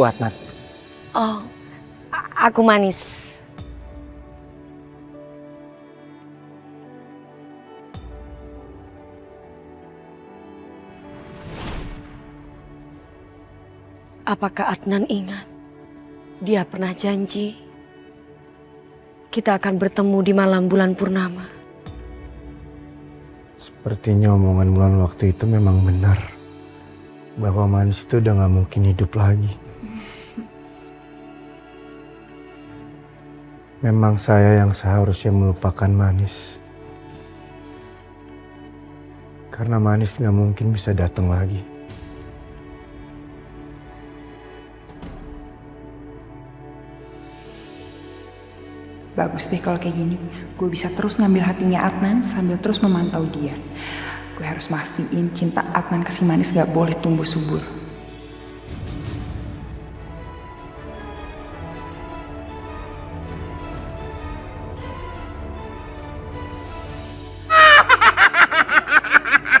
aku, Adnan. Oh, aku Manis. Apakah Adnan ingat? Dia pernah janji kita akan bertemu di malam bulan purnama. Sepertinya omongan Mulan waktu itu memang benar. Bahwa Manis itu udah gak mungkin hidup lagi. Memang saya yang seharusnya melupakan Manis. Karena Manis gak mungkin bisa datang lagi. Bagus deh kalau kayak gini. Gue bisa terus ngambil hatinya Adnan sambil terus memantau dia. Gue harus mastiin cinta Adnan ke si Manis gak boleh tumbuh subur.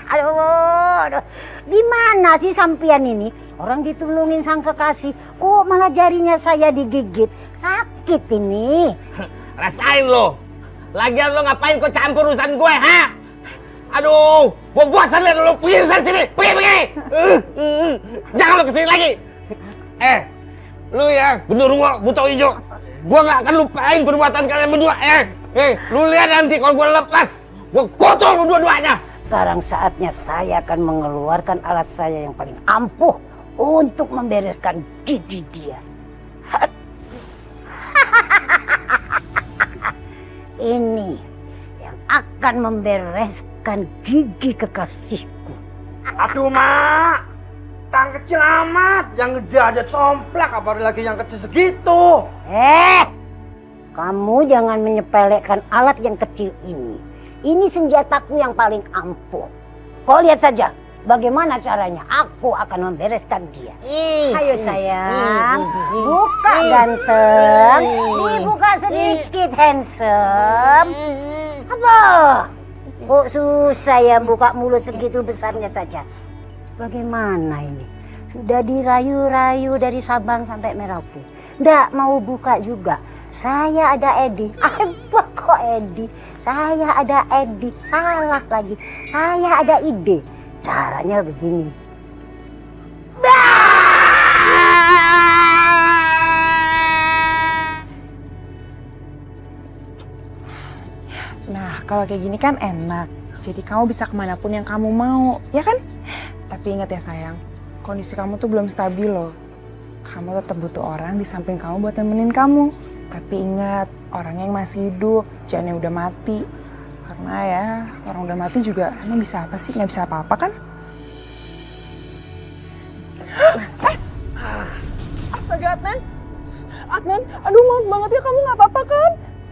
Aduh, di mana sih sampean ini? Orang ditulungin sang kekasih, kok malah jarinya saya digigit? Sakit ini. Rasain lo. Lagian lo ngapain kok campur urusan gue, ha? Aduh, gue bosan liat lo pergi dari sini. Pergi. Jangan lo kesini lagi. Lu ya, genderuwo buta hijau. Gue gak akan lupain perbuatan kalian berdua. Lu lihat nanti kalau gue lepas, gue kotor lu dua-duanya. Sekarang saatnya saya akan mengeluarkan alat saya yang paling ampuh untuk membereskan gigi dia. Ini yang akan membereskan gigi kekasihku. Aduh, Mak. Tang kecil amat. Yang gede aja somplak, apalagi lagi yang kecil segitu. Kamu jangan menyepelekan alat yang kecil ini. Ini senjataku yang paling ampuh. Kau lihat saja bagaimana caranya aku akan membereskan dia. Ayo sayang, buka ganteng, dibuka sedikit handsome. Apa? Kok susah ya buka mulut segitu besarnya saja? Bagaimana ini? Sudah dirayu-rayu dari Sabang sampai Merauke. Nggak mau buka juga. Saya ada Edi. Apa kok Edi? Saya ada Edi. Salah lagi. Saya ada ide. Caranya begini. Nah, kalau kayak gini kan enak. Jadi kamu bisa kemanapun yang kamu mau, ya kan? Tapi ingat ya sayang, kondisi kamu tuh belum stabil loh. Kamu tetap butuh orang di samping kamu buat nemenin kamu. Tapi ingat, orangnya yang masih hidup, jangan yang udah mati. Karena ya, orang udah mati juga emang bisa apa sih? Nggak bisa apa-apa kan? Astaga Adnan! Adnan, aduh maaf banget ya, kamu nggak apa-apa kan?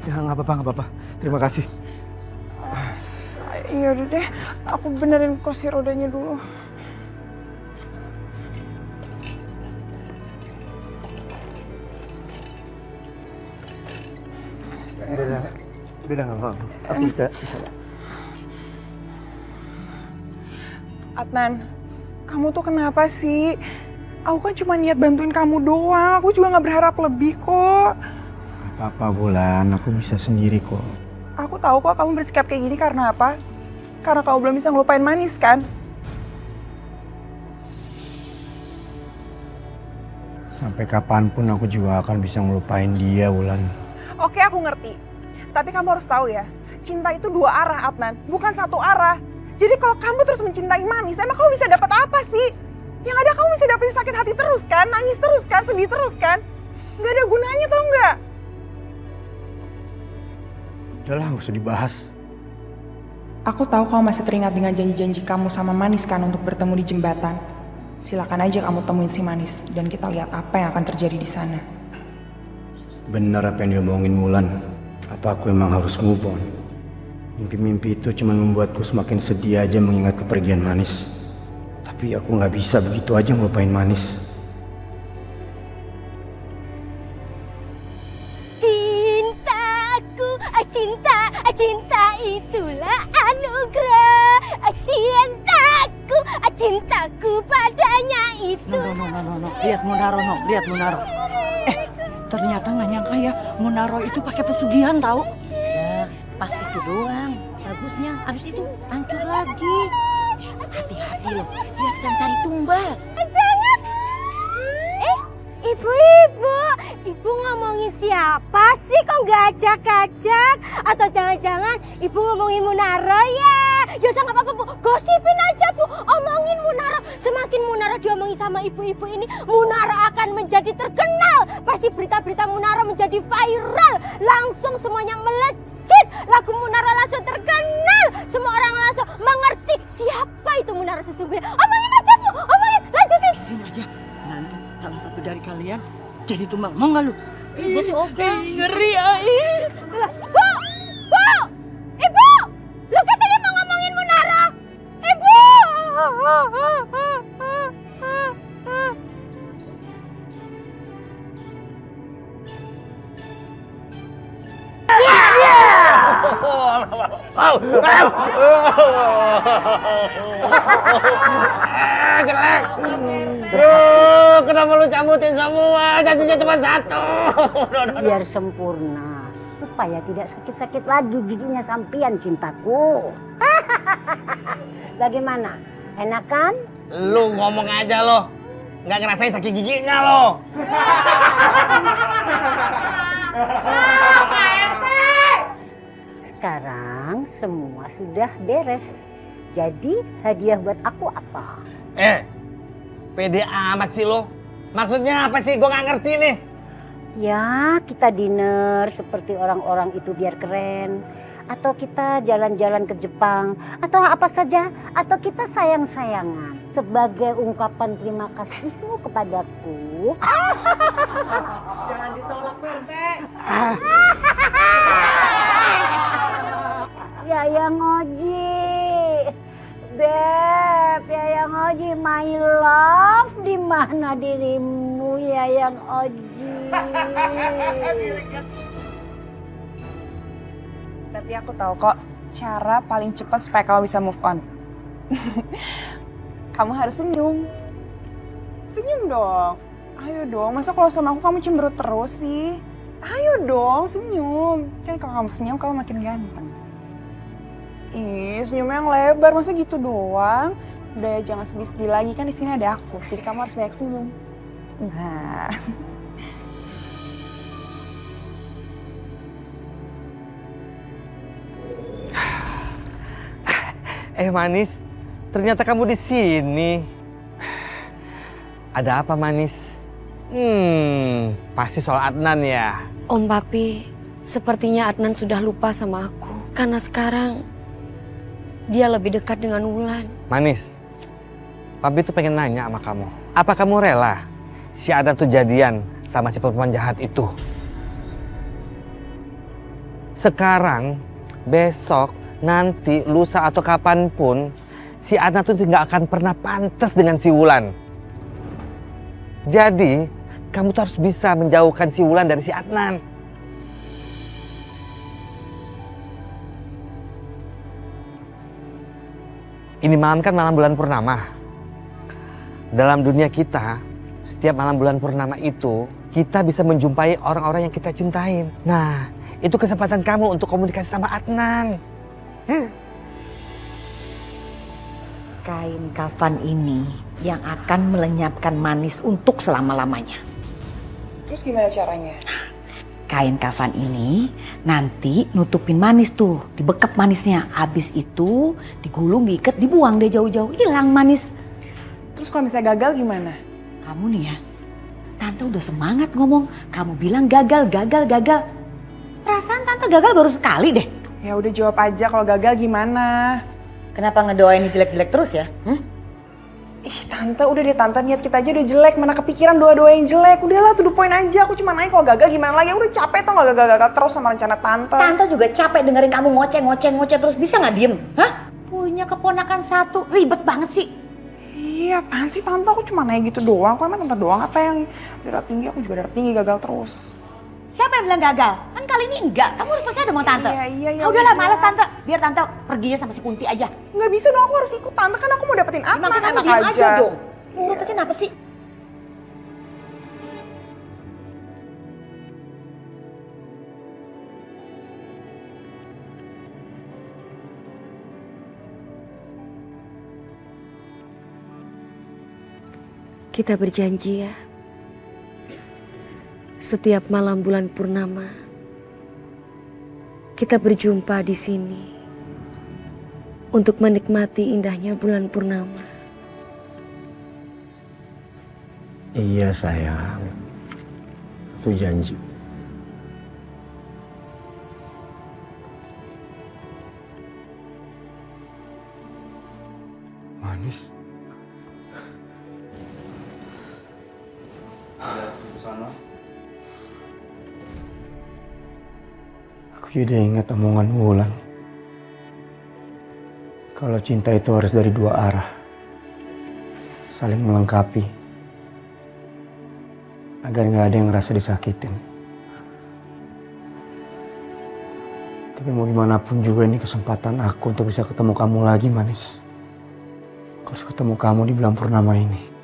Ya nggak apa-apa. Terima kasih. Iya udah deh, aku benerin kursi rodanya dulu. Udah nggak apa-apa. Aku bisa. Adnan, kamu tuh kenapa sih? Aku kan cuma niat bantuin kamu doang. Aku juga nggak berharap lebih kok. Apa-apa Bulan, aku bisa sendiri kok. Aku tahu kok kamu bersikap kayak gini karena apa? Karena kamu belum bisa ngelupain Manis kan? Sampai kapanpun aku juga akan bisa ngelupain dia, Wulan. Oke, aku ngerti. Tapi kamu harus tahu ya, cinta itu dua arah, Adnan. Bukan satu arah. Jadi kalau kamu terus mencintai Manis, emang kamu bisa dapat apa sih? Yang ada kamu bisa dapat sakit hati terus kan? Nangis terus kan? Sedih terus kan? Nggak ada gunanya, tau nggak? Udahlah, gak usah dibahas. Aku tahu kamu masih teringat dengan janji-janji kamu sama Manis kan untuk bertemu di jembatan. Silakan aja kamu temuin si Manis dan kita lihat apa yang akan terjadi di sana. Benar apa yang diomongin Wulan. Apa aku emang harus move on? Mimpi-mimpi itu cuma membuatku semakin sedih aja mengingat kepergian Manis. Tapi aku nggak bisa begitu aja ngelupain Manis. Cintaku, cinta itulah anugerah. Cintaku, cintaku padanya itu. No. Lihat Munaro, lihat Munaro. Ternyata nggak nyangka ya, Munaro itu pakai pesugihan tahu. Ya, pas itu doang. Bagusnya, abis itu hancur lagi. Hati-hati loh, dia sedang cari tumbal. Sangat. Ibu ngomongin siapa sih? Kok nggak ajak-ajak? Atau jangan-jangan ibu ngomongin Munaro ya? Yaudah nggak apa-apa Bu, gosipin aja Bu, omongin Munaro. Semakin Munaro diomongin sama ibu-ibu ini, Munaro akan menjadi terkenal. Pasti berita-berita Munaro menjadi viral, langsung semuanya melejit. Lagu Munaro langsung terkenal, semua orang langsung mengerti siapa itu Munaro sesungguhnya. Omongin aja Bu, omongin, lanjutin. Ini aja, nanti salah satu dari kalian jadi tumbal. Mau nggak lu? Gue sih oke. Ngeri Ai. Bu! Ibu! Lu katanya mau ngomongin Munaro? Ibu! Gelek. Kenapa lu cabutin semua? Janjinya cuma satu. Biar sempurna, supaya tidak sakit-sakit lagi giginya sampian cintaku. Bagaimana? Enak kan? Lu ngomong aja lo. Nggak ngerasain sakit giginya lo. Sekarang semua sudah beres. Jadi hadiah buat aku apa? Pede amat sih lo. Maksudnya apa sih? Gue nggak ngerti nih. Ya, kita dinner seperti orang-orang itu biar keren. Atau kita jalan-jalan ke Jepang. Atau apa saja. Atau kita sayang-sayangan. Sebagai ungkapan terima kasihmu kepadaku. Jangan ditolak, Bente. Yayang Oji. Beb, Yayang Oji, my love. Di mana dirimu, Yayang Oji? Tapi aku tahu kok cara paling cepat supaya kamu bisa move on. Kamu harus senyum. Senyum dong. Ayo dong, masa kalau sama aku kamu cemberut terus sih? Ayo dong, senyum. Kan kalau kamu senyum, kamu makin ganteng. Ih, senyumnya yang lebar, masa gitu doang? Udah jangan sedih-sedih lagi, kan di sini ada aku. Jadi kamu harus banyak senyum. Nah. Manis, ternyata kamu di sini. Ada apa, Manis? Pasti soal Adnan ya. Om Papi, sepertinya Adnan sudah lupa sama aku. Karena sekarang dia lebih dekat dengan Wulan. Manis, Papi tuh pengen nanya sama kamu. Apa kamu rela si Adnan tuh jadian sama si perempuan jahat itu? Sekarang, besok, nanti, lusa atau kapanpun, si Adnan tuh nggak akan pernah pantas dengan si Wulan. Jadi, kamu tuh harus bisa menjauhkan si Wulan dari si Adnan. Ini malam kan malam bulan purnama. Dalam dunia kita, setiap malam bulan purnama itu, kita bisa menjumpai orang-orang yang kita cintain. Nah, itu kesempatan kamu untuk komunikasi sama Adnan. Kain kafan ini yang akan melenyapkan Manis untuk selama-lamanya. Terus gimana caranya? Kain kafan ini nanti nutupin Manis tuh, dibekap Manisnya. Habis itu digulung, diikat, dibuang deh jauh-jauh, hilang Manis. Terus kalau misalnya gagal gimana? Kamu nih ya, Tante udah semangat ngomong. Kamu bilang gagal. Perasaan Tante gagal baru sekali deh. Ya udah jawab aja kalau gagal gimana? Kenapa ngedoain jelek-jelek terus ya? Ih tante, udah deh tante, niat kita aja udah jelek, mana kepikiran doa-doa yang jelek. Udahlah, to the point aja, aku cuma nanya kalau gagal gimana lagi. Udah capek tau gak gagal terus sama rencana tante. Tante juga capek dengerin kamu ngoceh terus, bisa gak diem? Hah? Punya keponakan satu, ribet banget sih. Iya, apaan sih tante, aku cuma nanya gitu doang. Kok emang tante doang apa yang darah tinggi, aku juga darah tinggi gagal terus. Siapa yang bilang gagal? Kan kali ini enggak. Kamu harus percaya sama Tante. Iya. Udahlah, malas Tante. Biar Tante perginya sama si Kunti aja. Nggak bisa dong, aku harus ikut Tante, kan aku mau dapetin Adnan. Makanya kamu Enak diam aja dong. Nurut aja kenapa sih? Kita berjanji ya, setiap malam bulan purnama, kita berjumpa di sini untuk menikmati indahnya bulan purnama. Iya sayang, aku janji. Manis. Aku jadi ingat omongan Wulan. Kalau cinta itu harus dari dua arah. Saling melengkapi. Agar gak ada yang ngerasa disakitin. Tapi mau gimana pun juga ini kesempatan aku untuk bisa ketemu kamu lagi, Manis. Aku harus ketemu kamu di bulan purnama ini.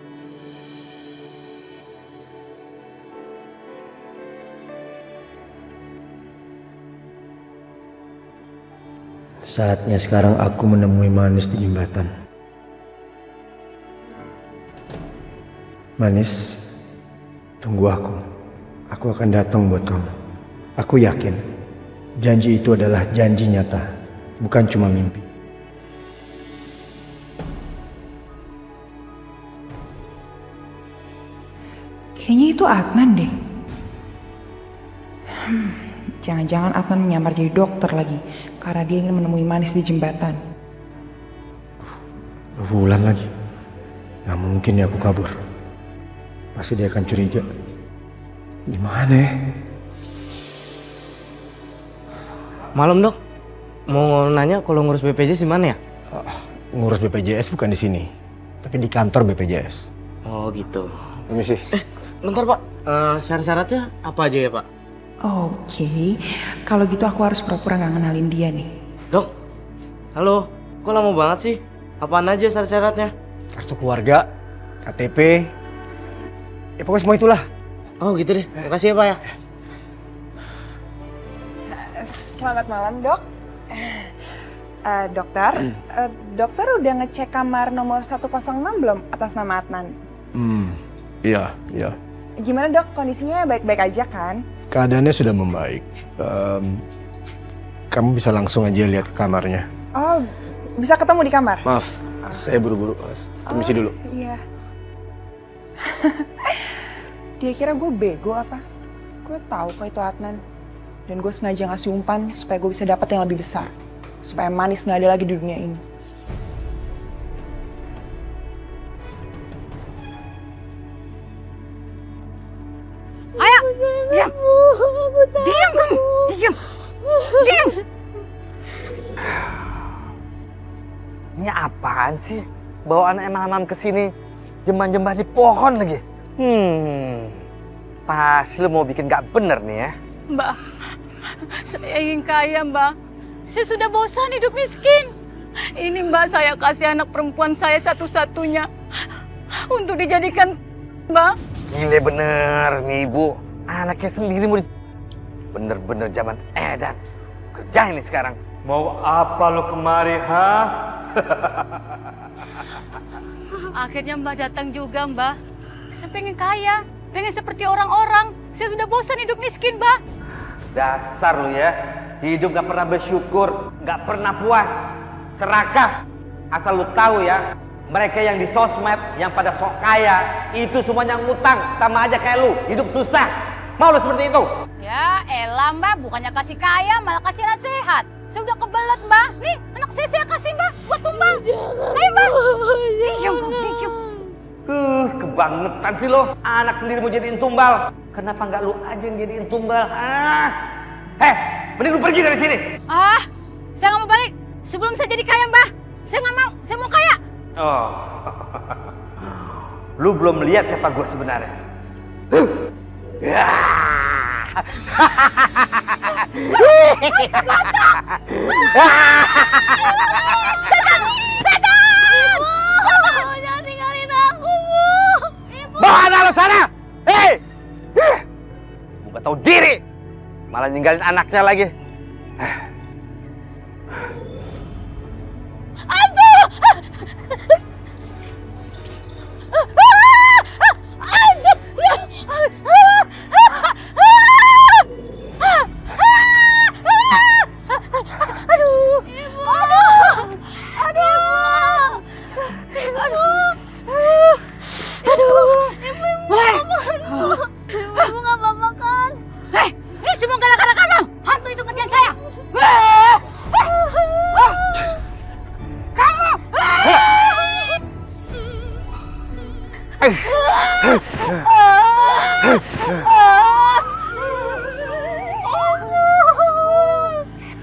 Saatnya sekarang aku menemui Manis di jembatan. Manis, tunggu aku. Aku akan datang buat kamu. Aku yakin, janji itu adalah janji nyata, bukan cuma mimpi. Kayaknya itu Adnan deh. Jangan-jangan Adnan menyamar jadi dokter lagi karena dia ingin menemui Manis di jembatan. Wulan lagi. Gak mungkin ya aku kabur. Pasti dia akan curiga. Gimana ya? Malam dok, mau nanya kalau ngurus BPJS di mana ya? Ngurus BPJS bukan di sini, tapi di kantor BPJS. Oh gitu. Permisi. Bentar pak, syarat-syaratnya apa aja ya pak? Oke, kalau gitu aku harus pura-pura gak ngenalin dia nih. Dok, halo, kok lama banget sih? Apaan aja syarat-syaratnya? Kartu keluarga, KTP, ya pokoknya semua itulah. Oh gitu deh, makasih ya pak ya. Selamat malam dok. Dokter udah ngecek kamar nomor 106 belum atas nama Adnan? Iya. Gimana dok, kondisinya baik-baik aja kan? Keadaannya sudah membaik. Kamu bisa langsung aja lihat ke kamarnya. Oh, bisa ketemu di kamar? Maaf, saya buru-buru. Permisi dulu. Iya. Dia kira gue bego apa? Gue tahu kok itu Adnan. Dan gue sengaja ngasih umpan supaya gue bisa dapat yang lebih besar. Supaya Manis nggak ada lagi di dunia ini. Ayo, diam. Diam kamu, diam. Diam. Ini apaan sih? Bawa anak malam ke sini, jembah-jembah di pohon lagi. Pas lu mau bikin gak bener nih ya. Mbak, saya ingin kaya, Mbak. Saya sudah bosan hidup miskin. Ini Mbak, saya kasih anak perempuan saya satu-satunya untuk dijadikan, Mbak. Gile bener nih ibu. Anaknya sendiri mau bener-bener zaman edan. Kerja ini sekarang. Mau apa lo kemari, ha? Akhirnya Mbak datang juga, Mbak. Saya pengen kaya, pengen seperti orang-orang. Saya sudah bosan hidup miskin, Mbak. Dasar lu ya. Hidup gak pernah bersyukur, gak pernah puas, serakah. Asal lu tahu ya, mereka yang di sosmed, yang pada sok kaya, itu semuanya ngutang, sama aja kayak lu, hidup susah. Mau lu seperti itu? Ya elah, Mbak, bukannya kasih kaya, malah kasih nasihat. Saya udah kebelet, Mbak. Nih, anak saya kasih, Mbak, buat tumbal. Ayo, Mbak. Diam, diam. Kebangetan sih lo. Anak sendiri mau jadiin tumbal. Kenapa nggak lu aja yang jadiin tumbal? Mending lu pergi dari sini. Saya nggak mau balik. Sebelum saya jadi kaya, Mbak. Saya nggak mau. Saya mau kaya. Oh, lu belum lihat siapa gue sebenarnya. Jangan tinggalin aku, Bu. Ibu. Bawa anak lo sana! Hei! Ibu gak tahu diri! Malah ninggalin anaknya lagi. Ibu nggak apa-apa kan? Hei, ini semua gara-gara kamu. Hantu itu kerjaan saya. Kamu.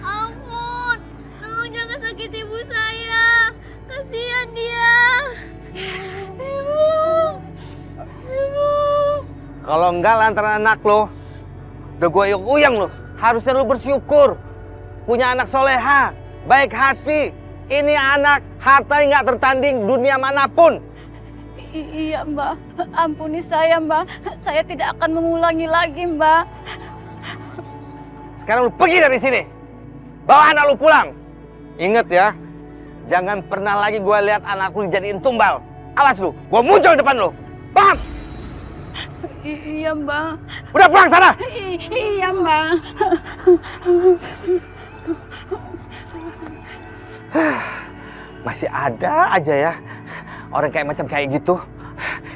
Ampun, tolong jangan sakit ibu saya. Kasihan dia. Ibu. Kalau enggak lantaran anak lo, udah gue uyang lo. Harusnya lo bersyukur. Punya anak soleha, baik hati. Ini anak, harta yang nggak tertanding dunia manapun. Iya Mbak, ampuni saya Mbak. Saya tidak akan mengulangi lagi Mbak. Sekarang lu pergi dari sini. Bawa anak lu pulang. Ingat ya, jangan pernah lagi gue lihat anak lu dijadiin tumbal. Awas lu, gue muncul depan lu. Paham? Iya Mbak. Udah pulang sana. Iya Mbak. Masih ada aja ya orang kayak macam kayak gitu.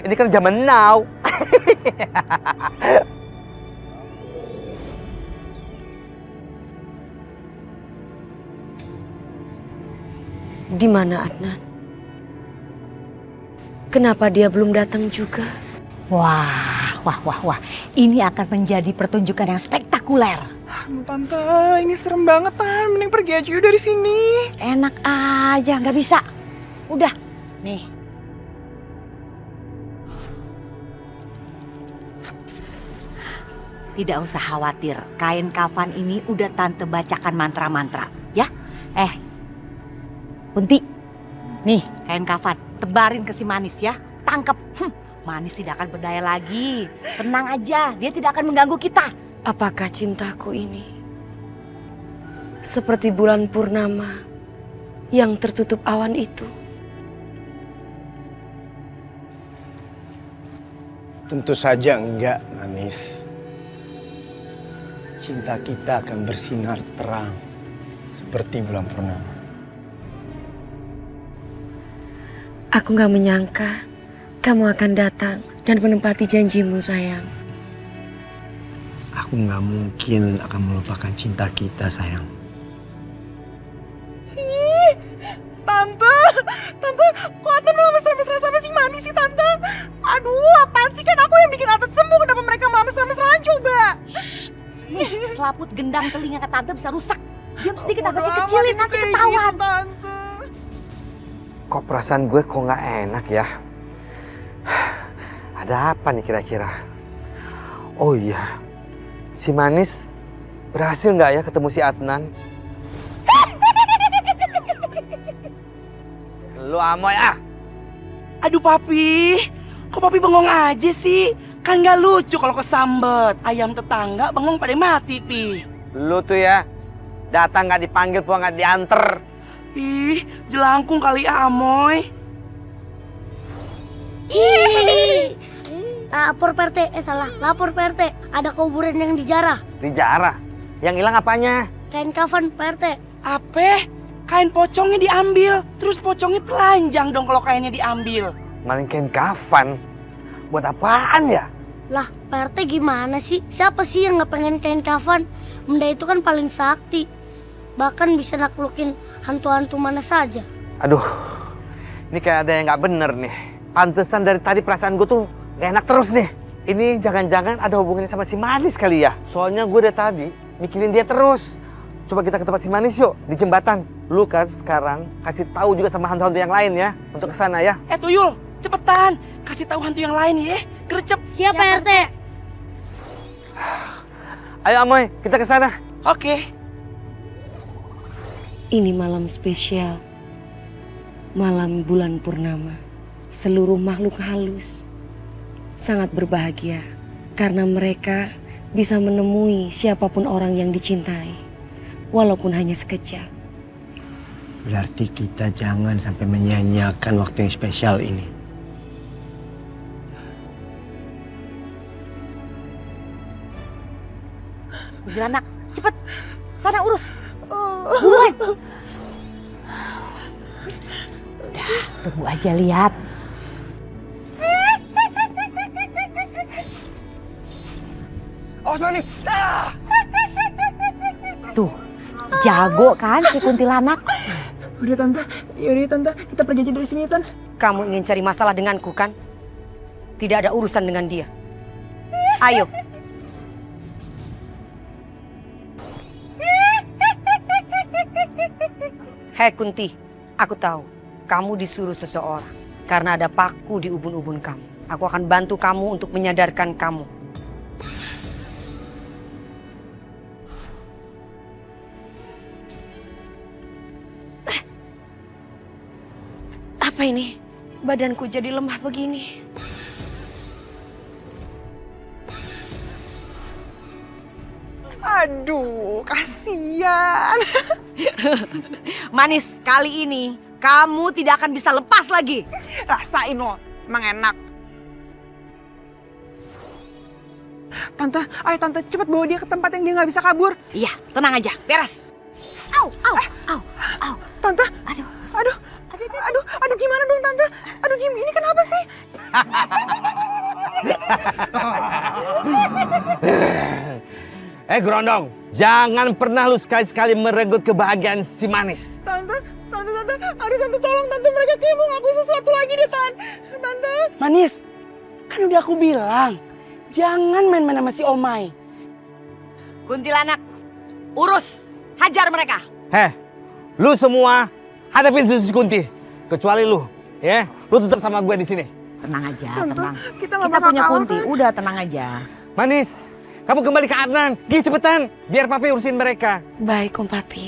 Ini kan zaman now. Di mana Adnan? Kenapa dia belum datang juga? Wah. Ini akan menjadi pertunjukan yang spektakuler. Tante, ini serem banget, Tan. Mending pergi aja yuk dari sini. Enak aja, nggak bisa. Udah, nih. Tidak usah khawatir, kain kafan ini udah tante bacakan mantra-mantra, ya? Kunti, nih kain kafan, tebarin ke si Manis ya, tangkep. Manis tidak akan berdaya lagi, tenang aja, dia tidak akan mengganggu kita. Apakah cintaku ini seperti bulan purnama yang tertutup awan itu? Tentu saja enggak, Manis. Cinta kita akan bersinar terang seperti bulan purnama. Aku gak menyangka kamu akan datang dan menempati janjimu, sayang. Aku gak mungkin akan melupakan cinta kita, sayang. Tante, kok Atan malah mesra-mesra sama si Manis sih, Tante? Aduh, apaan sih, kan aku yang bikin Atan sembuh, kenapa mereka malah mesra-mesraan coba? Nih, selaput gendang telinga ke tante bisa rusak. Diam sedikit apa sih, kecilin nanti ketahuan. Tante. Kok perasaan gue kok nggak enak ya? Ada apa nih kira-kira? Oh iya, si Manis berhasil nggak ya ketemu si Adnan? Lu amoy ah! Aduh Papi, kok Papi bengong aja sih? Kan gak lucu kalau kesambet. Ayam tetangga bengong pada mati, Pi. Lu tuh ya, datang nggak dipanggil, pulang nggak dianter. Ih, jelangkung kali Amoy. Lapor PRT, lapor PRT. Ada kuburan yang dijarah. Dijarah? Yang hilang apanya? Kain kafan PRT. Apa? Kain pocongnya diambil. Terus pocongnya telanjang dong kalau kainnya diambil. Maling kain kafan? Buat apaan ya? Lah, PRT gimana sih? Siapa sih yang nggak pengen kain kafan? Benda itu kan paling sakti. Bahkan bisa naklukin hantu-hantu mana saja. Aduh, ini kayak ada yang nggak bener nih. Pantesan dari tadi perasaan gue tuh gak enak terus nih. Ini jangan-jangan ada hubungannya sama si Manis kali ya? Soalnya gue dari tadi mikirin dia terus. Coba kita ke tempat si Manis yuk, di jembatan. Lu kan sekarang kasih tahu juga sama hantu-hantu yang lain ya, untuk kesana ya. Tuyul, cepetan. Kasih tahu hantu yang lain ya. Gercep. Siapa RT? Ayo Amoy, kita ke sana. Oke. Ini malam spesial. Malam bulan purnama. Seluruh makhluk halus sangat berbahagia karena mereka bisa menemui siapapun orang yang dicintai, walaupun hanya sekejap. Berarti kita jangan sampai menyia-nyiakan waktu yang spesial ini. Kuntilanak, cepet. Sana urus. Buruan. Udah, tunggu aja lihat. Awas nih. Tuh, jago kan si kuntilanak? Udah tante, yaudah tante, kita pergi aja dari sini tante. Kamu ingin cari masalah denganku kan? Tidak ada urusan dengan dia. Ayo. Hei Kunti, aku tahu kamu disuruh seseorang karena ada paku di ubun-ubun kamu. Aku akan bantu kamu untuk menyadarkan kamu. Apa ini? Badanku jadi lemah begini. Aduh, kasihan. Manis, kali ini kamu tidak akan bisa lepas lagi. Rasain loh, emang enak. Tante, ayo tante cepet bawa dia ke tempat yang dia nggak bisa kabur. Iya, tenang aja, beres. Au, au, au, au. Tante, Aduh, aduh gimana dong tante? Aduh ini kenapa sih? Gerondong, jangan pernah lu sekali-sekali merenggut kebahagiaan si Manis. Tante, aduh tante tolong tante, mereka kayak mau ngaku sesuatu lagi deh tante. Manis, kan udah aku bilang, jangan main-main sama si Omai. Kuntilanak, urus, hajar mereka. Lu semua hadapin si Kunti, kecuali lu, ya. Lu tetap sama gue di sini. Tenang aja, Tante, tenang. kita nggak Kita bakal punya kalah, Kunti, kan? udah tenang aja. Manis, kamu kembali ke Adnan. Gi cepetan, biar papi urusin mereka. Baik, Om Papi.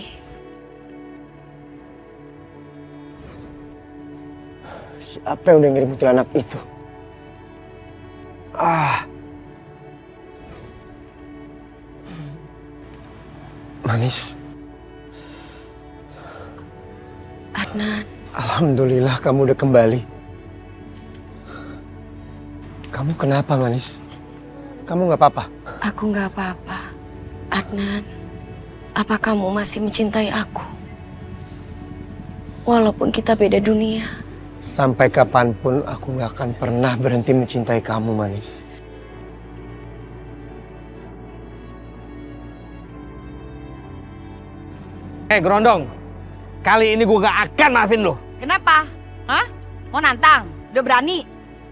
Siapa yang udah ngirim kuntilanak itu? Manis, Adnan, alhamdulillah kamu udah kembali. Kamu kenapa, Manis? Kamu nggak apa-apa? aku nggak apa-apa. Adnan, apa kamu masih mencintai aku? Walaupun kita beda dunia. Sampai kapanpun aku nggak akan pernah berhenti mencintai kamu, Manis. Gerondong, kali ini gue gak akan maafin lu. Kenapa? Hah? Mau nantang? Udah berani?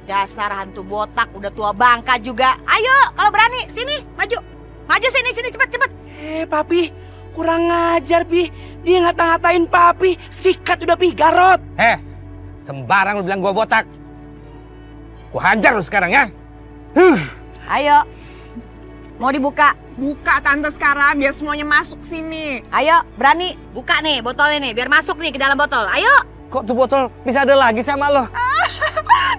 Dasar hantu botak, udah tua bangka juga. Ayo, kalau berani, sini, maju. Maju sini, cepet. Papi, kurang ngajar, Pi. Dia ngata-ngatain Papi, sikat udah, Pi, garot. Sembarang lu bilang gue botak. Gue hajar lu sekarang ya. Ayo, mau dibuka. Buka tante sekarang biar semuanya masuk sini. Ayo, berani. Buka nih botolnya nih, biar masuk nih ke dalam botol. Ayo. Kok tuh botol bisa ada lagi sama lo?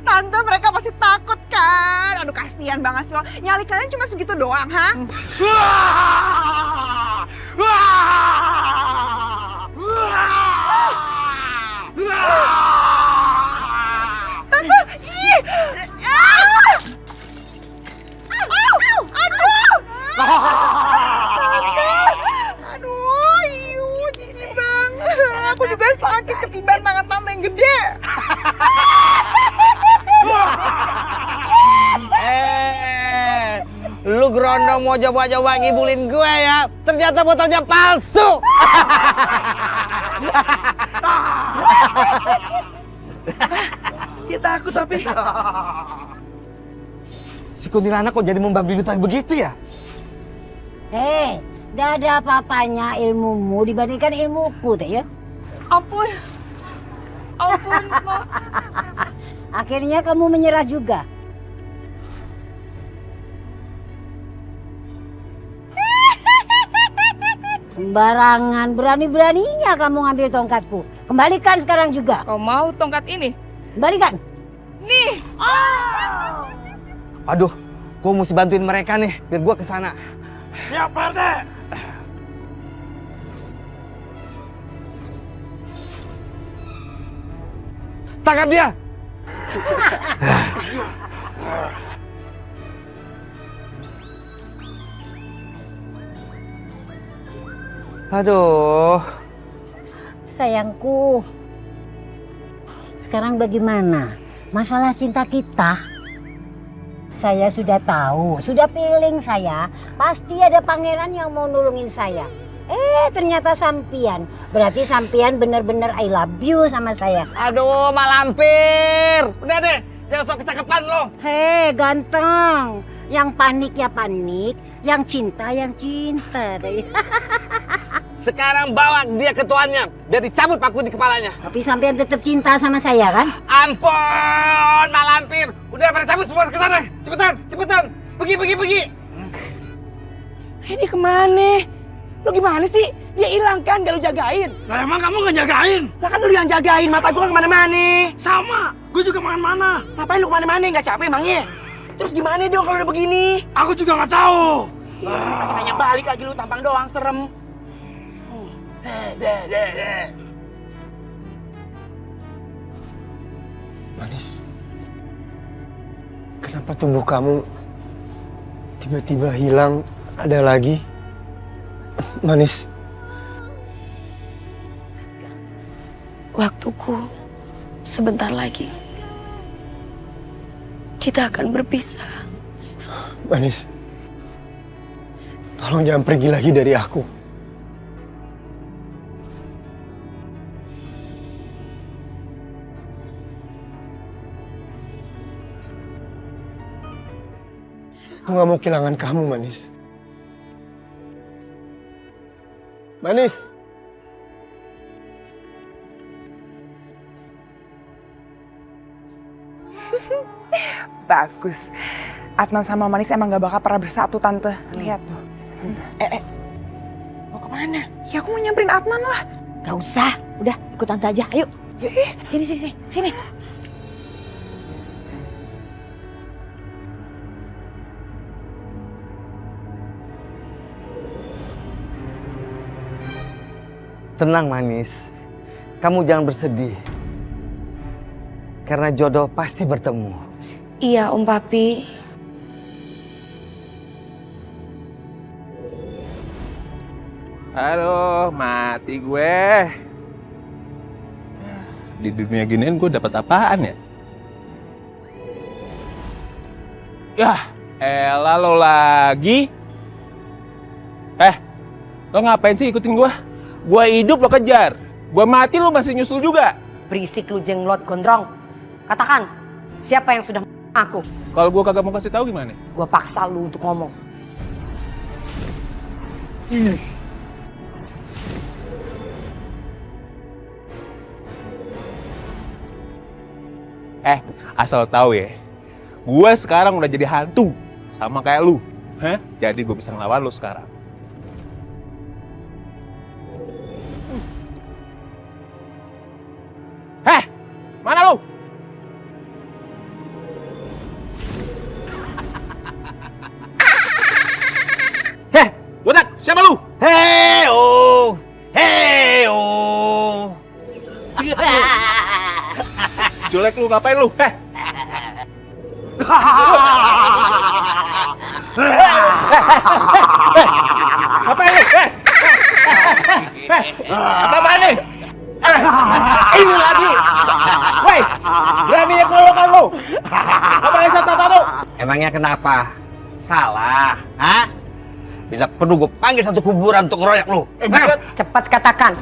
Tante mereka pasti takut kan. Aduh kasihan banget sih lo. Nyali kalian cuma segitu doang, ha? Tante, ih! Aduh, jijik banget. Aku juga sakit ketiban tangan tante yang gede. Lu Gerondong mau coba-coba ngibulin gue ya. Ternyata botolnya palsu. Dia takut, tapi. Si kuntilanak kok jadi membabi buta begitu ya? Gak ada apa-apanya ilmumu dibandingkan ilmuku deh ya. Ampun, Mak. Akhirnya kamu menyerah juga. Sembarangan, berani-beraninya kamu ngambil tongkatku. Kembalikan sekarang juga. Kau mau tongkat ini? Kembalikan. Nih. Aduh, gua mesti bantuin mereka nih, biar gua kesana. Siap, Pak RT. Tangkap dia! Aduh. Sayangku, sekarang bagaimana masalah cinta kita? Saya sudah tahu, sudah feeling saya. Pasti ada pangeran yang mau nolongin saya. Ternyata sampian. Berarti sampian bener-bener I love you sama saya. Aduh, Malampir. Udah deh, jangan sok kecakepan lo. Hei, ganteng. Yang panik ya panik, yang cinta deh. Sekarang bawa dia ke tuannya, biar dicabut paku di kepalanya. Tapi sampean tetap cinta sama saya kan? Ampun, Malampir. Udah pada cabut semua ke sana. Cepetan. Pergi. Ini kemana? Lu gimana sih? Dia hilang kan, gak lu jagain? Lah emang kamu nggak jagain? Lah kan lu yang jagain, mata gua kemana-mana. Sama, gue juga mana-mana. Ngapain lu kemana-mana, gak capek emangnya? Terus gimana dong kalau udah begini? Aku juga nggak tahu. Pakai nanya balik lagi lu, tampang doang, serem. Manis, kenapa tubuh kamu tiba-tiba hilang, ada lagi? Manis, Waktuku sebentar lagi. Kita akan berpisah. Manis, tolong jangan pergi lagi dari aku. Aku gak mau kehilangan kamu, Manis. Manis! Bagus. Adnan sama Manis emang gak bakal pernah bersatu, Tante. Lihat tuh. Mau kemana? Ya aku mau nyamperin Adnan lah. Gak usah, udah ikut tante aja. Ayo. Yuk, Sini. Tenang, Manis. Kamu jangan bersedih. Karena jodoh pasti bertemu. Iya, Om Papi. Aduh, mati gue. Di dunia ginian gue dapat apaan ya? Yah, elah lo lagi. Lo ngapain sih ikutin gue? Gue hidup lo kejar. Gue mati lo masih nyusul juga. Berisik lu jenglot gondrong. Katakan, siapa yang sudah aku? Kalau gue kagak mau kasih tahu gimana? Gua paksa lu untuk ngomong. Asal tahu ya, gue sekarang udah jadi hantu sama kayak lu. Jadi gue bisa ngelawan lu sekarang. Mana lu? Botak, siapa lu? Jelek lu, ngapain lu? Ngapain lu? Apa-apaan nih? Ini lagi. Woi, berani ya keroyokan lu. Ngapain satu-satu? Emangnya kenapa? Salah, hah? Bila perlu gue panggil satu kuburan untuk ngeroyak lu. Cepat katakan.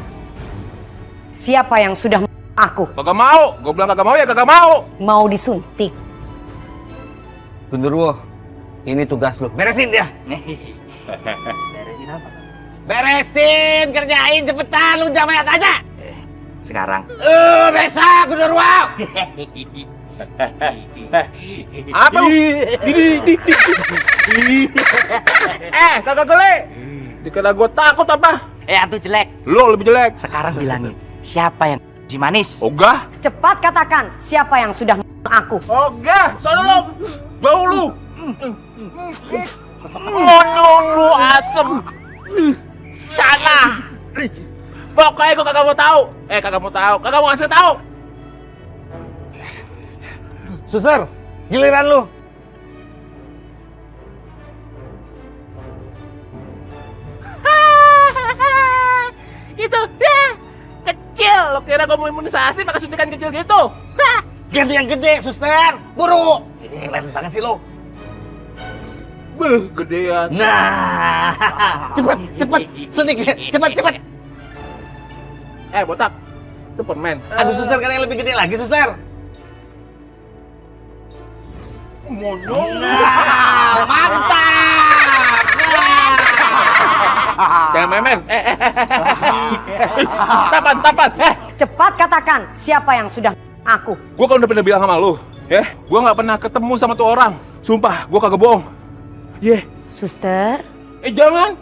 Siapa yang sudah aku? Kagak mau. Gue bilang kagak mau ya kagak mau. Mau disuntik. Gundurwo, ini tugas lu. Beresin dia. Beresin apa? Beresin, kerjain cepetan. Lu jangan mayat aja. Sekarang. Besok Gundurwo. Apa lu? Kagak gele. Dikira gue takut apa? Hantu jelek. Lo lebih jelek. Sekarang bilangin, siapa yang si manis? Ogah. Cepat katakan siapa yang sudah aku. Ogah, sono lo. Bau lu. Ngonyong lu asem. Sana. Pokoknya gue kagak mau tahu. Kagak mau tahu. Kagak mau ngasih tahu. Suster, giliran lu. Itu ya kecil. Lo kira gue mau imunisasi pakai suntikan kecil gitu? Ganti yang gede, suster. Buru. Keren banget sih lu. Beuh, gedean. Nah, cepet. Suntik, cepet. Botak. Itu permen. Aduh, suster, kan yang lebih gede lagi, suster. Monong. Nah, mantap. Jangan main-main. Tapan. Cepat katakan siapa yang sudah aku. Gue kan udah pernah bilang sama lu, ya. Gue nggak pernah ketemu sama tuh orang. Sumpah, gue kagak bohong. Suster. Jangan.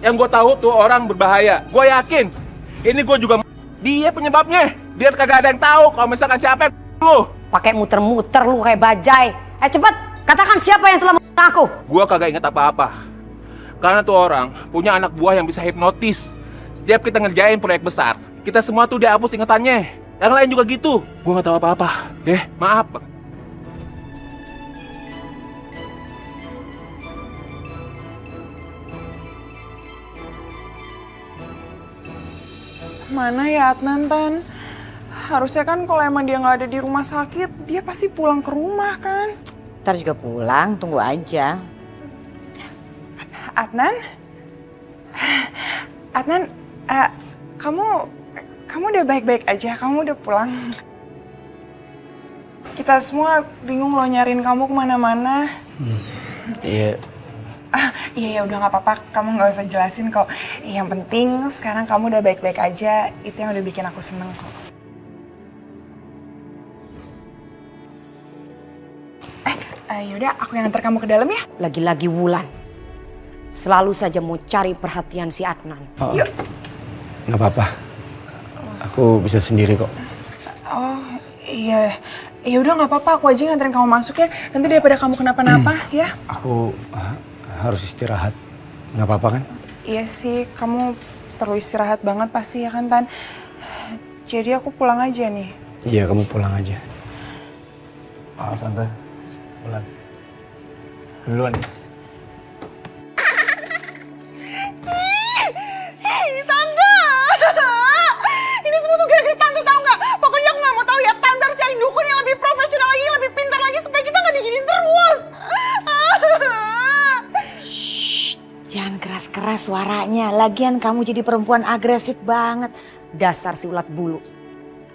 Yang gue tahu tuh orang berbahaya. Gue yakin. Ini gue juga dia penyebabnya. Biar kagak ada yang tahu kalau misalkan siapa yang lu. Pakai muter-muter lu kayak bajai. Cepat katakan siapa yang telah aku. Gue kagak ingat apa-apa. Karena tuh orang punya anak buah yang bisa hipnotis. Setiap kita ngerjain proyek besar, kita semua tuh dihapus ingatannya. Yang lain juga gitu. Gue nggak tahu apa-apa. Maaf. Mana ya Adnan, Tan? Harusnya kan kalau emang dia nggak ada di rumah sakit, dia pasti pulang ke rumah kan? Ntar juga pulang, tunggu aja. Adnan? Adnan, kamu udah baik-baik aja, kamu udah pulang. Kita semua bingung loh nyariin kamu kemana-mana. Iya. Iya udah nggak apa-apa, kamu nggak usah jelasin kok. Yang penting sekarang kamu udah baik-baik aja, itu yang udah bikin aku seneng kok. Yaudah, aku yang antar kamu ke dalam ya. Lagi-lagi Wulan. Selalu saja mau cari perhatian si Adnan. Yuk. Nggak apa-apa. Aku bisa sendiri kok. Oh iya, ya udah nggak apa-apa, aku aja nganterin kamu masuk ya. Nanti daripada kamu kenapa-napa ya. Aku harus istirahat. Nggak apa-apa kan? Iya sih, kamu perlu istirahat banget pasti ya kan, Tan. Jadi aku pulang aja nih. Iya, kamu pulang aja. Maaf, Tante. Pulang. Duluan. Tante! Ini semua tuh gara-gara Tante, tahu nggak? Pokoknya aku nggak mau tahu ya, Tante harus cari dukun yang lebih profesional lagi, yang lebih pintar lagi supaya kita nggak diginiin terus. Jangan keras-keras suaranya. Lagian kamu jadi perempuan agresif banget. Dasar si ulat bulu.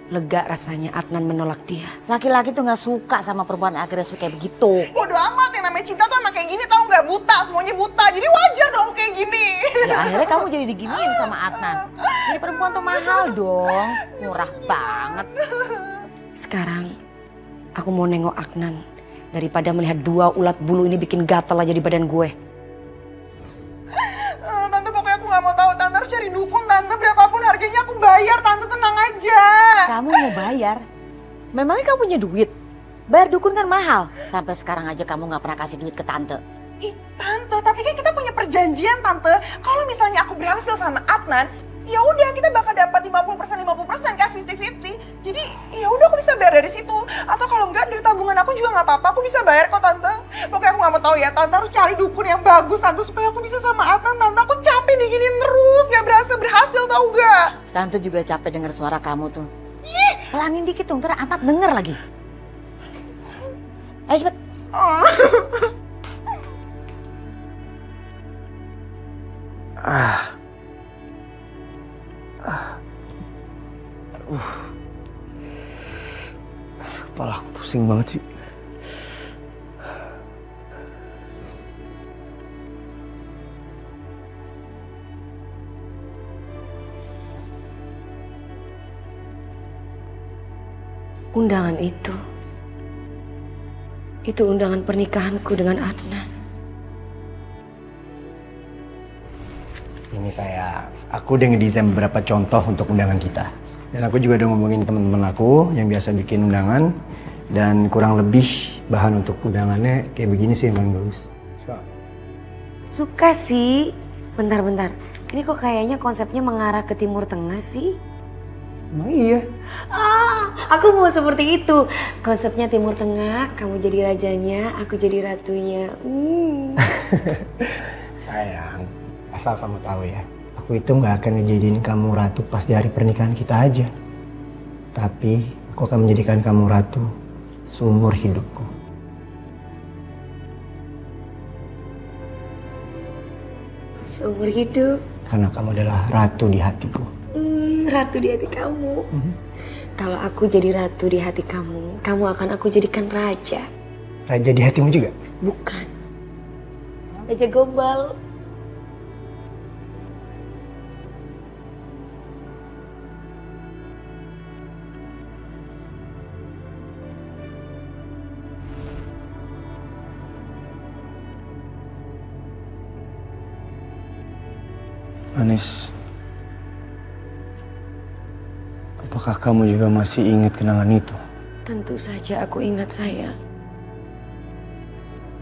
Lega rasanya Adnan menolak dia. Laki-laki tuh nggak suka sama perempuan agresif kayak begitu. Bodoh amat, yang namanya cinta tuh emang kayak gini, tahu nggak? Buta, semuanya buta. Jadi wajar dong kayak gini. Ya akhirnya kamu jadi diginiin sama Adnan. Jadi perempuan tuh mahal dong. Murah banget. Sekarang aku mau nengok Adnan. Daripada melihat dua ulat bulu ini bikin gatal aja di badan gue. Tante, pokoknya aku nggak mau tahu. Tante harus cari dukun, Tante. Berapapun harganya aku bayar, Tante, tenang aja. Kamu mau bayar? Memangnya kamu punya duit? Bayar dukun kan mahal. Sampai sekarang aja kamu nggak pernah kasih duit ke Tante. Ih, Tante, tapi kan kita punya perjanjian, Tante. Kalau misalnya aku berhasil sama Adnan, ya udah kita bakal dapat 50% kayak 50-50. Jadi ya udah aku bisa bayar dari situ. Atau kalau enggak dari tabungan aku juga nggak apa-apa. Aku bisa bayar kok, Tante. Pokoknya aku nggak mau tahu ya, Tante harus cari dukun yang bagus, Tante, supaya aku bisa sama Adnan, Tante. Aku capek diginin terus, nggak berhasil, tahu gak? Tante juga capek dengar suara kamu tuh. Pelanin dikit dong, ntar Atap denger lagi. Ayo cepet. Kepala aku pusing banget sih. Undangan itu undangan pernikahanku dengan Adnan. Ini aku udah ngedesain beberapa contoh untuk undangan kita. Dan aku juga udah ngomongin teman-teman aku yang biasa bikin undangan. Dan kurang lebih bahan untuk undangannya kayak begini sih emang bagus. Suka sih. Bentar. Ini kok kayaknya konsepnya mengarah ke Timur Tengah sih? Emang iya? Aku mau seperti itu. Konsepnya Timur Tengah, kamu jadi rajanya, aku jadi ratunya. Sayang, asal kamu tahu ya, aku itu nggak akan ngejadiin kamu ratu pas di hari pernikahan kita aja. Tapi aku akan menjadikan kamu ratu seumur hidupku. Seumur hidup. Karena kamu adalah ratu di hatiku. Ratu di hati kamu. Kalau aku jadi ratu di hati kamu, kamu akan aku jadikan raja. Raja di hatimu juga? Bukan. Raja Gombal. Manis, apakah kamu juga masih ingat kenangan itu? Tentu saja aku ingat, sayang.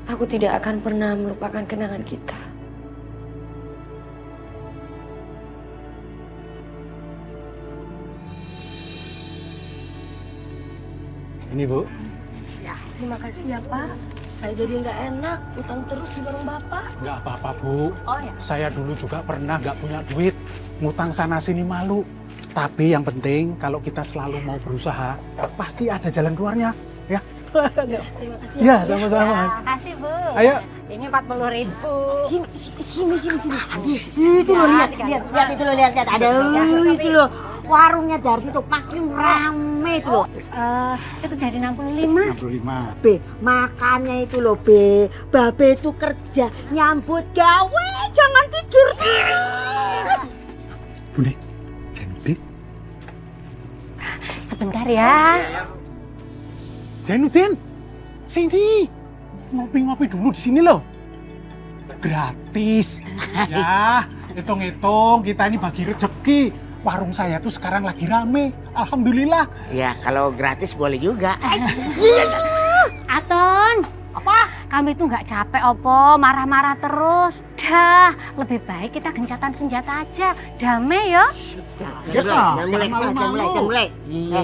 Aku tidak akan pernah melupakan kenangan kita. Ini Bu. Ya, terima kasih ya Pak. Saya jadi nggak enak, utang terus di warung Bapak. Nggak apa-apa Bu. Oh ya. Saya dulu juga pernah nggak punya duit. Ngutang sana sini malu. Tapi yang penting kalau kita selalu mau berusaha, pasti ada jalan keluarnya. Ya. Terima kasih Ya, Bu. sama-sama. Ya, kasih Bu. Ayo. Ini 40.000. Sini. Itu lo lihat itu lo lihat. Aduh, itu lo. Warungnya Darsi tuh makin rame itu loh. Itu jadi 65. 65. B, makannya itu loh B. Babe itu kerja nyambut gawe, jangan tidur terus. Bunda, Zainuddin. Sebentar ya. Zainuddin, sini. Ngopi-ngopi dulu di sini loh. Gratis. Ya, hitung-hitung kita ini bagi rezeki. Warung saya tuh sekarang lagi rame, alhamdulillah. Ya kalau gratis boleh juga. Aton. Apa? Kami itu nggak capek opo, marah-marah terus. Dah, lebih baik kita gencatan senjata aja. Damai ya. Jangan mulai. Iya.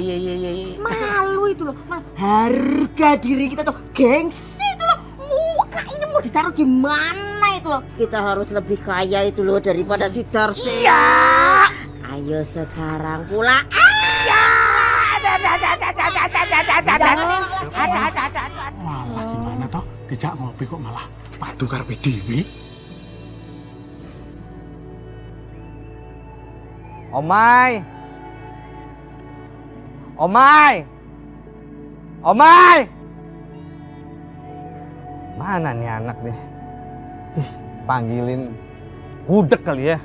Malu itu loh. Harga diri kita tuh gengsi itu loh. Muka ini mau ditaruh di mana itu loh. Kita harus lebih kaya itu loh daripada si Darsi. Iya. Ayo sekarang pula. Malah gimana toh? Dijak ngopi kok malah padu karpe dewi. Omai. Mana nih anak nih? Panggilin budek kali ya.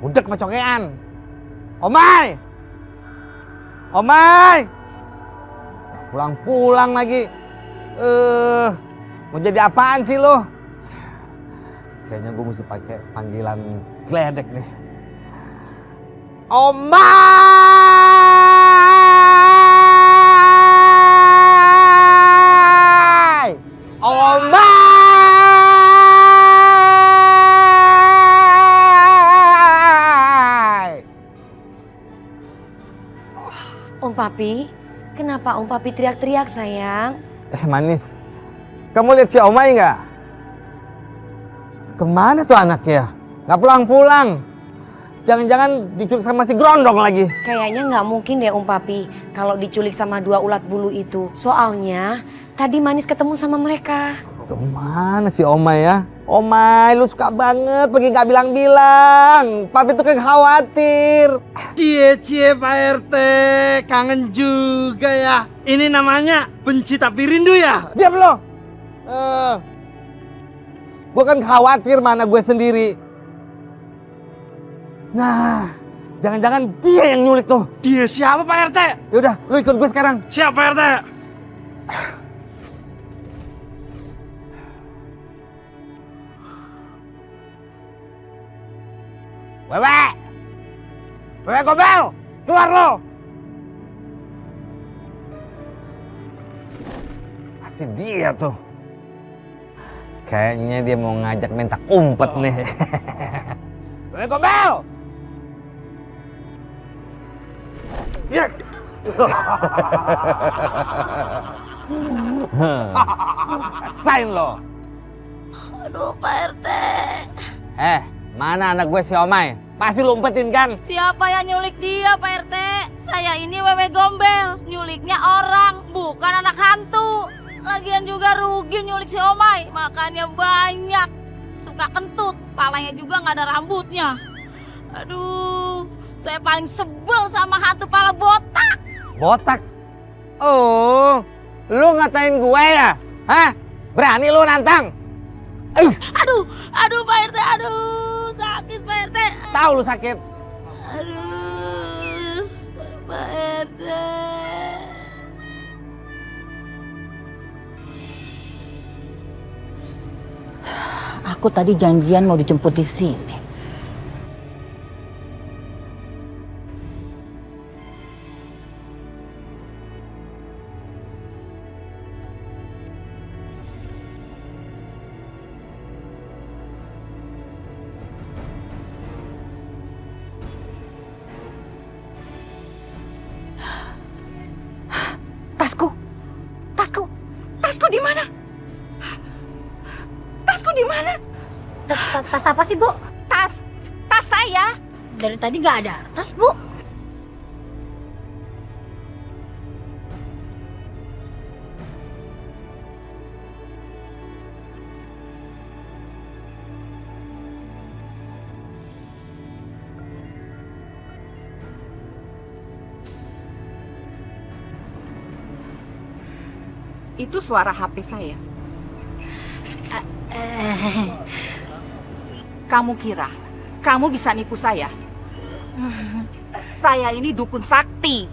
Budek macokean. Omai. Pulang lagi. Mau jadi apaan sih lo? Kayaknya gue mesti pakai panggilan gledek nih. Omai! Om Papi, kenapa Om Papi teriak-teriak sayang? Manis, kamu lihat si Omai nggak? Kemana tuh anaknya? Nggak pulang-pulang. Jangan-jangan diculik sama si Grondong lagi. Kayaknya nggak mungkin deh Om Papi kalau diculik sama dua ulat bulu itu. Soalnya tadi Manis ketemu sama mereka. Kemana si Omai ya? Omai, lu suka banget pergi nggak bilang-bilang. Papi tuh kayak khawatir. Cie Pak RT, kangen juga ya. Ini namanya benci tapi rindu ya. Diam lo. Gue kan khawatir mana gue sendiri. Nah, jangan-jangan dia yang nyulik tuh. Dia siapa Pak RT? Yaudah, lu ikut gue sekarang. Siap Pak RT. Wewe! Wewe gombel! Keluar lo! Pasti dia tuh. Kayaknya dia mau ngajak minta umpet nih. Wewe gombel! Ya. Rasain lo. Aduh, Pak RT. Mana anak gue si Omai? Pasti lu umpetin kan? Siapa yang nyulik dia, Pak RT? Saya ini wewe gombel. Nyuliknya orang, bukan anak hantu. Lagian juga rugi nyulik si Omai. Makannya banyak. Suka kentut. Palanya juga nggak ada rambutnya. Aduh, saya paling sebel sama hantu pala botak. Botak? Oh, lu ngatain gue ya? Hah? Berani lu nantang? Aduh Pak RT, aduh. Sakit Pak RT. Tahu lu sakit? Aduh, Pak RT. Aku tadi janjian mau dijemput di sini. Tasku di mana? Tasku di mana? Tas apa sih, Bu? Tas saya. Dari tadi nggak ada tas, Bu. Itu suara HP saya. Kamu kira kamu bisa nipu saya? Saya ini dukun sakti.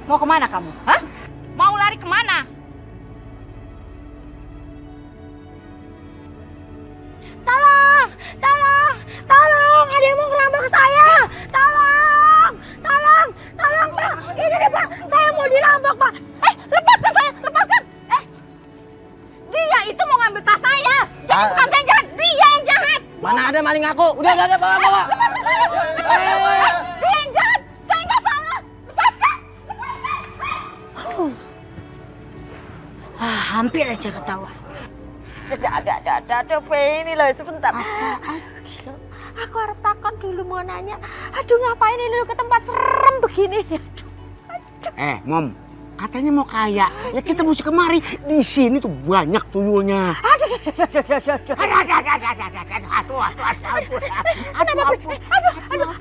Mau kemana kamu? Hah? Mau lari kemana? Tolong, ada yang mau ngerampok saya. Tolong, Pak. Ini nih, Pak. Saya mau dirampok, Pak. Lepaskan saya, lepaskan. Dia itu mau ngambil tas saya. Jadi bukan saya yang jahat, dia yang jahat. Mana ada maling aku? Udah, bawa. Dia yang jahat, saya nggak salah. Lepaskan. Hampir aja ketahuan. Ada, ini loh sebentar. Aku harus takon dulu mau nanya. Aduh, ngapain ini lu ke tempat serem begini? Mom, katanya mau kaya. Ya kita mesti kemari. Di sini tuh banyak tuyulnya.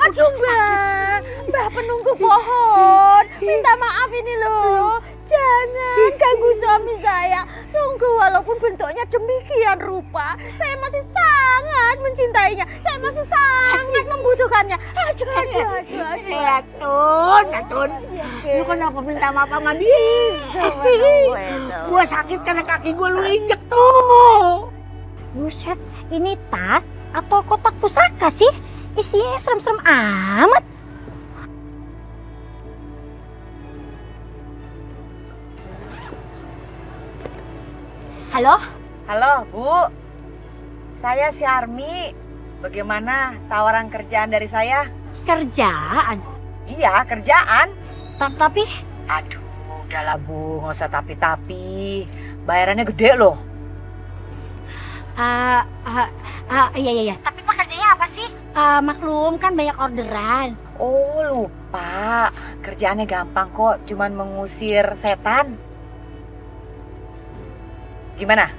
Aduh, Mbak penunggu pohon. Minta maaf ini loh. Jangan ganggu suami saya. Sungguh walaupun bentuknya demikian rupa, saya masih sangat mencintainya. Saya masih sangat membutuhkannya. Aduh. Natun. Lu kenapa minta maaf sama dia? Gua sakit karena kaki gua lu injek tuh. Buset, ini tas atau kotak pusaka sih? Isinya serem-serem amat. Halo, Bu. Saya si Armi. Bagaimana tawaran kerjaan dari saya? Kerjaan? Iya, kerjaan. Tapi? Aduh, udahlah Bu, nggak usah tapi-tapi. Bayarannya gede loh. Iya. Tapi pekerjaannya apa sih? Maklum kan banyak orderan. Oh, lupa. Kerjaannya gampang kok, cuman mengusir setan. Gimana?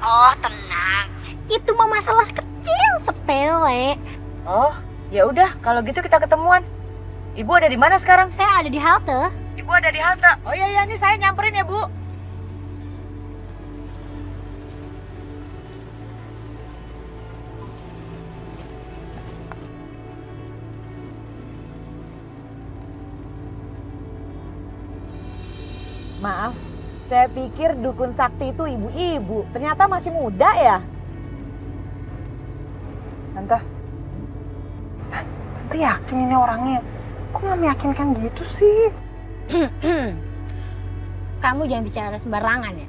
Oh, tenang. Itu mah masalah kecil, sepele. Oh, ya udah, kalau gitu kita ketemuan. Ibu ada di mana sekarang? Saya ada di halte. Ibu ada di halte. Oh iya, ini saya nyamperin ya, Bu. Maaf, saya pikir dukun sakti itu ibu-ibu. Ternyata masih muda ya? Tante yakin ini orangnya? Kok nggak meyakinkan gitu sih? Kamu jangan bicara sembarangan ya.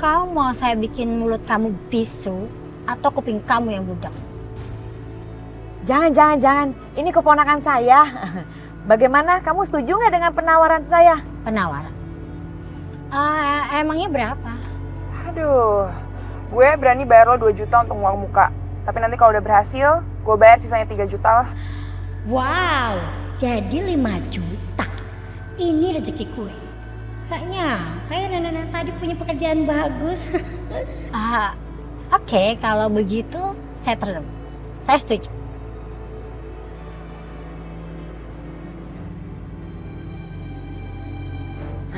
Kau mau saya bikin mulut kamu bisu atau kuping kamu yang budak? Jangan. Ini keponakan saya. Bagaimana? Kamu setuju nggak dengan penawaran saya? Penawaran? Emangnya berapa? Aduh, gue berani bayar lo 2 juta untuk uang muka. Tapi nanti kalau udah berhasil, gue bayar sisanya 3 juta lah. Wow, jadi 5 juta. Ini rezeki gue. Kayak Nana tadi punya pekerjaan bagus. Oke, kalau begitu saya terima. Saya setuju.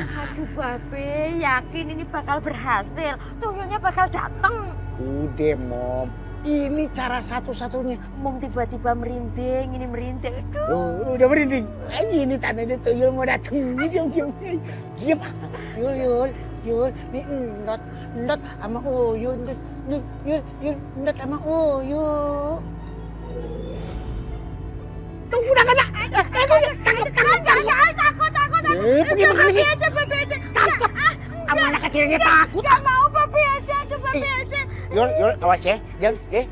Aduh Babe, yakin ini bakal berhasil. Tuyulnya bakal datang. Udah Mom, ini cara satu-satunya. Mong tiba-tiba merinding, ini merinding. Aduh. Oh, udah merinding. Ini tandanya tuyul mau datang. Diam. Yul, nih Ndot sama Uyun. Nih, Yul, Ndot sama Uyun. Tunggu udah kena. Takut. Pergi mana sih? Babe aja. Takut. Sama anak kecilnya takut. Gak mau, Babe aja. Yul, awas ya. Yul, Yul.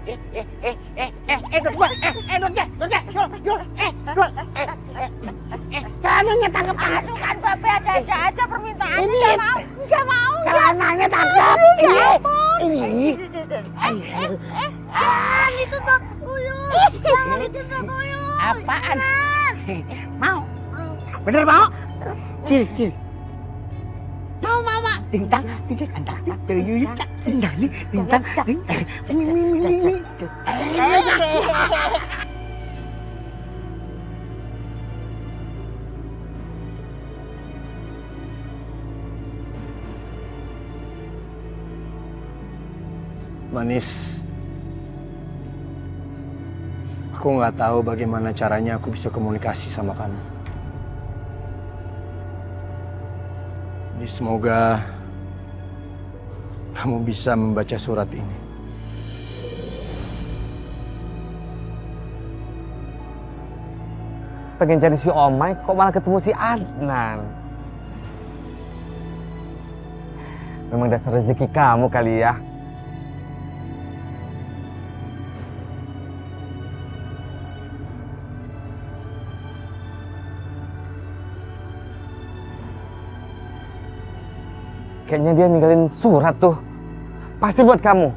Celananya tangkap. Aduh kan Babe ada aja permintaannya. Gak mau. Celananya tangkap. Ini. Jangan ditutup Uyun. Jangan ditutup Uyun. Apaan? Mau? Bener mau? Cil. Mau mama. Tintang. Tuyul cak. Tintang. Ini. Manis, aku nggak tahu bagaimana caranya aku bisa komunikasi sama kamu. Jadi semoga kamu bisa membaca surat ini. Pengen cari si Omai, kok malah ketemu si Adnan? Memang dasar rezeki kamu kali ya. Kayaknya dia ninggalin surat tuh. Pasti buat kamu.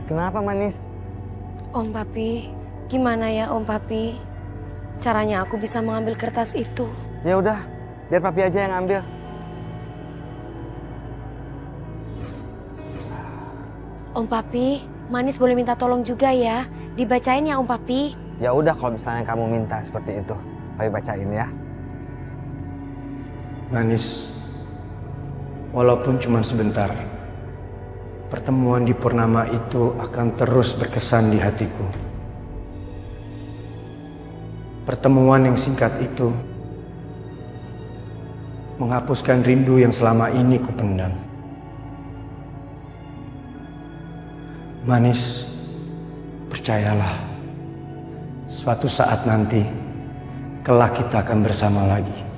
Kenapa Manis? Om Papi, gimana ya Om Papi? Caranya aku bisa mengambil kertas itu. Ya udah, biar Papi aja yang ambil. Om Papi, Manis boleh minta tolong juga ya. Dibacain ya Om Papi. Ya udah kalau misalnya kamu minta seperti itu, Papi bacain ya. Manis, walaupun cuma sebentar, pertemuan di Purnama itu akan terus berkesan di hatiku. Pertemuan yang singkat itu menghapuskan rindu yang selama ini kupendam. Manis, percayalah, suatu saat nanti kelak kita akan bersama lagi.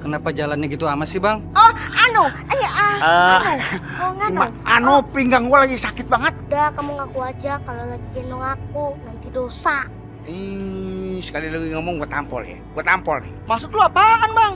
Kenapa jalannya gitu amat sih, Bang? Oh, nganu. Pinggang gua lagi sakit banget. Udah, kamu ngaku aja kalau lagi gendong aku, nanti dosa. Sekali lagi ngomong gua tampol ya. Gua tampol nih. Maksud lu apaan, Bang?